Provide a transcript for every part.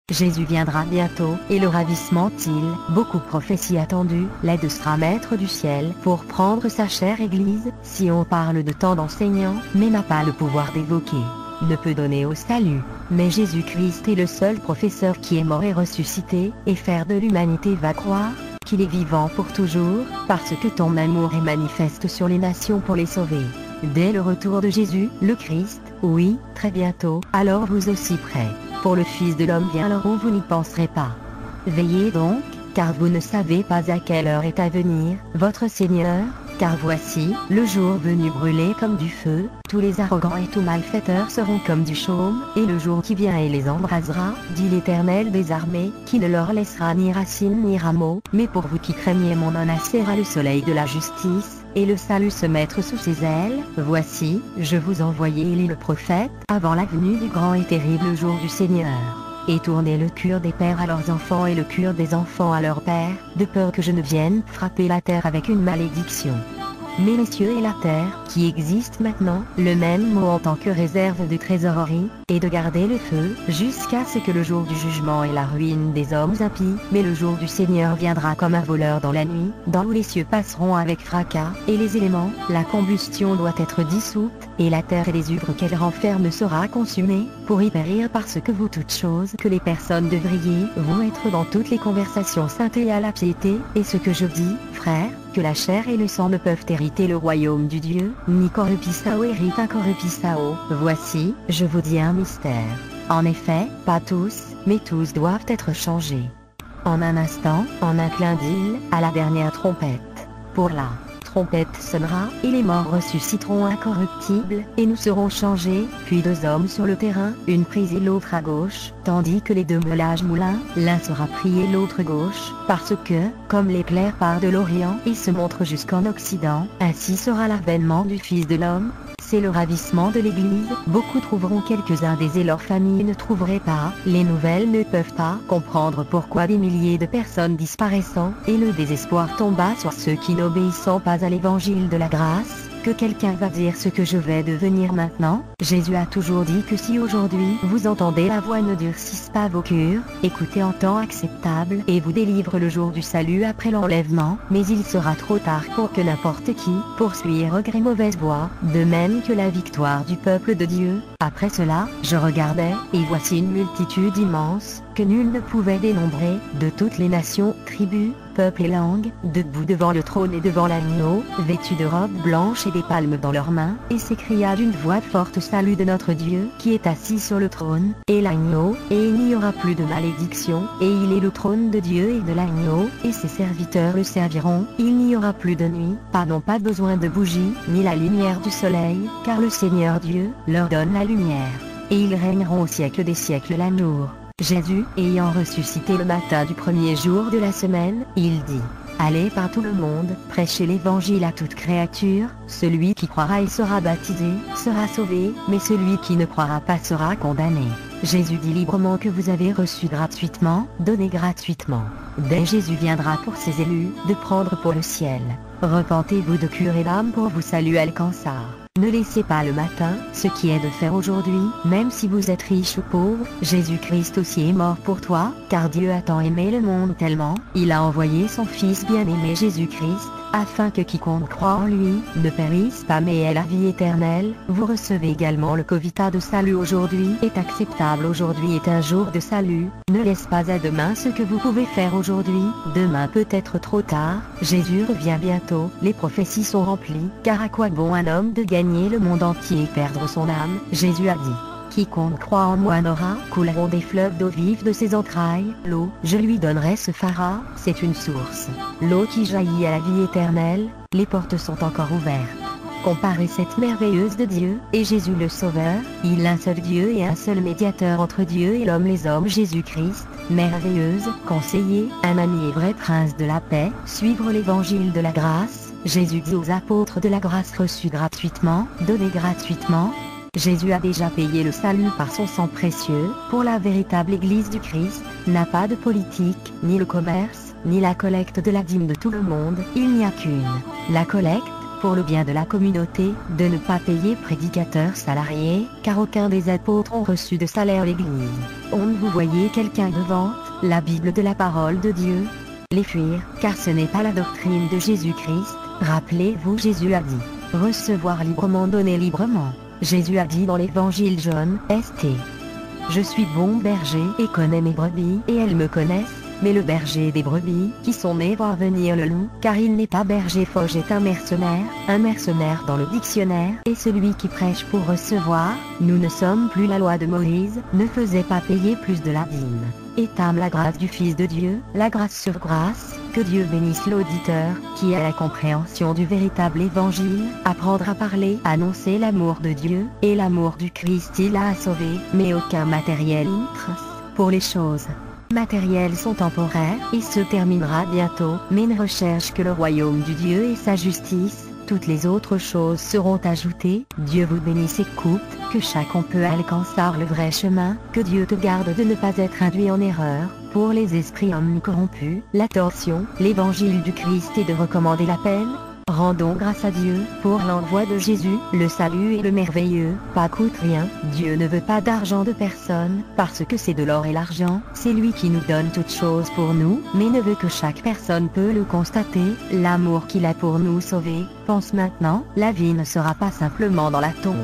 Jésus viendra bientôt, et le ravissement beaucoup prophétie attendue, l'aide sera maître du ciel pour prendre sa chère Église. Si on parle de tant d'enseignants, mais n'a pas le pouvoir d'évoquer, ne peut donner au salut. Mais Jésus-Christ est le seul professeur qui est mort et ressuscité, et faire de l'humanité va croire qu'il est vivant pour toujours, parce que ton amour est manifeste sur les nations pour les sauver. Dès le retour de Jésus, le Christ, oui, très bientôt, alors vous aussi prêts. Pour le Fils de l'homme vient l'heure où vous n'y penserez pas. Veillez donc, car vous ne savez pas à quelle heure est à venir votre Seigneur, car voici, le jour venu brûler comme du feu, tous les arrogants et tous malfaiteurs seront comme du chaume, et le jour qui vient et les embrasera, dit l'Éternel des armées, qui ne leur laissera ni racine ni rameau, mais pour vous qui craignez mon nom naissera le soleil de la justice, et le salut se mettre sous ses ailes. Voici, je vous envoyais Élie le prophète, avant la venue du grand et terrible jour du Seigneur. Et tournez le cœur des pères à leurs enfants et le cœur des enfants à leurs pères, de peur que je ne vienne frapper la terre avec une malédiction. Mais les cieux et la terre, qui existent maintenant, le même mot en tant que réserve de trésorerie, et de garder le feu, jusqu'à ce que le jour du jugement et la ruine des hommes impies, mais le jour du Seigneur viendra comme un voleur dans la nuit, dans où les cieux passeront avec fracas, et les éléments, la combustion doit être dissoute, et la terre et les œuvres qu'elle renferme sera consumée, pour y périr parce que vous toutes choses que les personnes devriez vous être dans toutes les conversations saintes et à la piété, et ce que je dis, frère, que la chair et le sang ne peuvent hériter le royaume du Dieu, ni corrupissao hérite incorrupissao. Voici, je vous dis un mystère. En effet, pas tous, mais tous doivent être changés. En un instant, en un clin d'œil, à la dernière trompette. Pour la trompette sonnera, et les morts ressusciteront incorruptibles, et nous serons changés, puis deux hommes sur le terrain, une prise et l'autre à gauche, tandis que les deux meulages moulins, l'un sera pris et l'autre gauche, parce que, comme l'éclair part de l'Orient et se montre jusqu'en Occident, ainsi sera l'avènement du Fils de l'homme. C'est le ravissement de l'Église. Beaucoup trouveront quelques-uns et leurs familles ne trouveraient pas. Les nouvelles ne peuvent pas comprendre pourquoi des milliers de personnes disparaissant, et le désespoir tomba sur ceux qui n'obéissant pas à l'évangile de la grâce. Que quelqu'un va dire ce que je vais devenir maintenant? Jésus a toujours dit que si aujourd'hui vous entendez la voix, ne durcisse pas vos cœurs, écoutez en temps acceptable et vous délivre le jour du salut après l'enlèvement, mais il sera trop tard pour que n'importe qui poursuive regret mauvaise voie, de même que la victoire du peuple de Dieu. Après cela, je regardais, et voici une multitude immense, que nul ne pouvait dénombrer, de toutes les nations, tribus, peuples et langues, debout devant le trône et devant l'agneau, vêtus de robes blanches et des palmes dans leurs mains, et s'écria d'une voix forte: Salut de notre Dieu, qui est assis sur le trône, et l'agneau, et il n'y aura plus de malédiction, et il est le trône de Dieu et de l'agneau, et ses serviteurs le serviront, il n'y aura plus de nuit, non pas besoin de bougies, ni la lumière du soleil, car le Seigneur Dieu, leur donne la lumière. Et ils régneront au siècle des siècles. L'amour. Jésus, ayant ressuscité le matin du premier jour de la semaine, il dit: Allez par tout le monde, prêchez l'évangile à toute créature, celui qui croira et sera baptisé, sera sauvé, mais celui qui ne croira pas sera condamné. Jésus dit librement que vous avez reçu gratuitement, donnez gratuitement. Dès Jésus viendra pour ses élus, de prendre pour le ciel. Repentez-vous de cœur et d'âme pour vous saluer alcançar. Ne laissez pas le matin, ce qui est de faire aujourd'hui, même si vous êtes riche ou pauvre. Jésus-Christ aussi est mort pour toi, car Dieu a tant aimé le monde tellement, il a envoyé son Fils bien-aimé Jésus-Christ, afin que quiconque croit en lui, ne périsse pas mais ait la vie éternelle. Vous recevez également le Covita de salut. Aujourd'hui est acceptable, aujourd'hui est un jour de salut. Ne laisse pas à demain ce que vous pouvez faire aujourd'hui, demain peut être trop tard. Jésus revient bientôt, les prophéties sont remplies, car à quoi bon un homme de gagner le monde entier et perdre son âme? Jésus a dit: Quiconque croit en moi n'aura, couleront des fleuves d'eau vive de ses entrailles. L'eau, je lui donnerai ce phara, c'est une source. L'eau qui jaillit à la vie éternelle, les portes sont encore ouvertes. Comparez cette merveilleuse de Dieu, et Jésus le Sauveur, il un seul Dieu et un seul médiateur entre Dieu et l'homme, les hommes, Jésus-Christ, merveilleuse, conseiller, un ami et vrai prince de la paix, suivre l'évangile de la grâce. Jésus dit aux apôtres de la grâce reçue gratuitement, donnez gratuitement. Jésus a déjà payé le salut par son sang précieux, pour la véritable Église du Christ, n'a pas de politique, ni le commerce, ni la collecte de la dîme de tout le monde, il n'y a qu'une. La collecte, pour le bien de la communauté, de ne pas payer prédicateurs salariés, car aucun des apôtres ont reçu de salaire l'Église. Vous voyez quelqu'un de vente, la Bible de la parole de Dieu? Les fuir, car ce n'est pas la doctrine de Jésus-Christ. Rappelez-vous, Jésus a dit, recevoir librement, donner librement. Jésus a dit dans l'évangile John, St. Je suis bon berger et connais mes brebis et elles me connaissent, mais le berger des brebis qui sont nées voit venir le loup, car il n'est pas berger fauche est un mercenaire dans le dictionnaire, et celui qui prêche pour recevoir, nous ne sommes plus la loi de Moïse, ne faisait pas payer plus de la dîme. Étame la grâce du Fils de Dieu, la grâce sur grâce, que Dieu bénisse l'auditeur, qui a la compréhension du véritable évangile, apprendre à parler, annoncer l'amour de Dieu, et l'amour du Christ il a à sauver, mais aucun matériel outre. Pour les choses matérielles sont temporaires, et se terminera bientôt, mais ne recherche que le royaume du Dieu et sa justice, toutes les autres choses seront ajoutées. Dieu vous bénisse et coupe, que chacun peut alcancer le vrai chemin, que Dieu te garde de ne pas être induit en erreur, pour les esprits hommes corrompus, la torsion, l'évangile du Christ et de recommander la peine. Rendons grâce à Dieu, pour l'envoi de Jésus, le salut et le merveilleux, pas coûte rien, Dieu ne veut pas d'argent de personne, parce que c'est de l'or et l'argent, c'est lui qui nous donne toutes choses pour nous, mais ne veut que chaque personne peut le constater, l'amour qu'il a pour nous sauver. Pense maintenant, la vie ne sera pas simplement dans la tombe.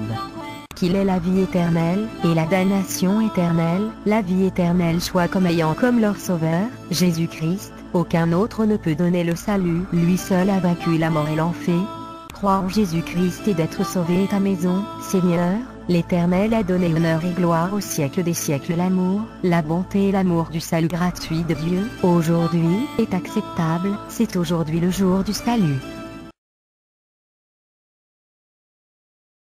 Qu'il est la vie éternelle, et la damnation éternelle, la vie éternelle soit comme ayant comme leur sauveur, Jésus-Christ, aucun autre ne peut donner le salut, lui seul a vaincu la mort et l'enfer. Croire en Jésus-Christ et d'être sauvé est ta maison, Seigneur, l'Éternel a donné honneur et gloire au siècle des siècles, l'amour, la bonté et l'amour du salut gratuit de Dieu, aujourd'hui, est acceptable, c'est aujourd'hui le jour du salut.